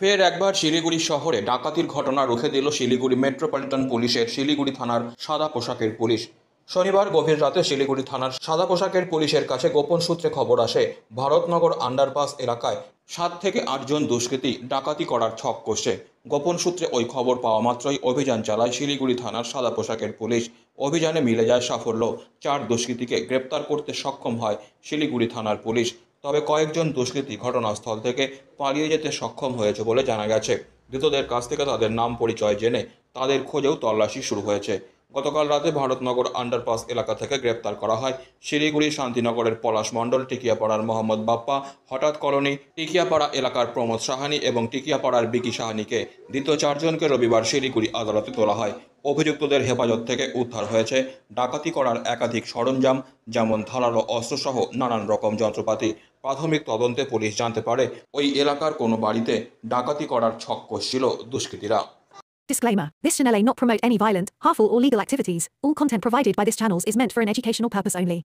ফের একবার শিলিগুড়ি শহরে ডাকাতির ঘটনা রুখে দিল শিলিগুড়ি মেট্রোপলিটন পুলিশের শিলিগুড়ি থানার সাদা পোশাকের পুলিশ। শনিবার গভীর রাতে শিলিগুড়ি থানার সাদা পোশাকের পুলিশের কাছে গোপন সূত্রে খবর আসে, ভারতনগর আন্ডারপাস এলাকায় 7 থেকে 8 জন দুষ্কৃতী ডাকাতি করার ছক কষছে। গোপন সূত্রে ওই খবর পাওয়া মাত্রই অভিযান চালায় শিলিগুড়ি থানার সাদা পোশাকের পুলিশ। অভিযানে মিলে যায় সাফল্য। 4 দুষ্কৃতীকে গ্রেপ্তার করতে সক্ষম হয় শিলিগুড়ি থানার পুলিশ। তবে কয়েকজন দুষ্কৃতী ঘটনাস্থল থেকে পালিয়ে যেতে সক্ষম হয়েছে বলে জানা গেছে। ধৃতদের কাছ থেকে তাদের নাম পরিচয় জেনে তাদের খোঁজেও তল্লাশি শুরু হয়েছে। গতকাল রাতে ভারতনগর আন্ডারপাস এলাকা থেকে গ্রেপ্তার করা হয় শিলিগুড়ি শান্তিনগরের পলাশ মণ্ডল, টিকিয়াপাড়ার মোহাম্মদ বাপ্পা, হঠাৎ কলোনি টিকিয়াপাড়া এলাকার প্রমোদ সাহানি এবং টিকিয়াপাড়ার বিকি সাহানিকে। দ্বিতীয় 4 জনকে রবিবার শিলিগুড়ি আদালতে তোলা হয়। অভিযুক্তদের হেফাজত থেকে উদ্ধার হয়েছে ডাকাতি করার একাধিক সরঞ্জাম, যেমন ধারালো অস্ত্রসহ নানান রকম যন্ত্রপাতি। প্রাথমিক তদন্তে পুলিশ জানতে পারে ওই এলাকার কোনো বাড়িতে ডাকাতি করার ছক কষছিল দুষ্কৃতীরা। Disclaimer. This channel may not promote any violent, harmful or legal activities. All content provided by this channel is meant for an educational purpose only.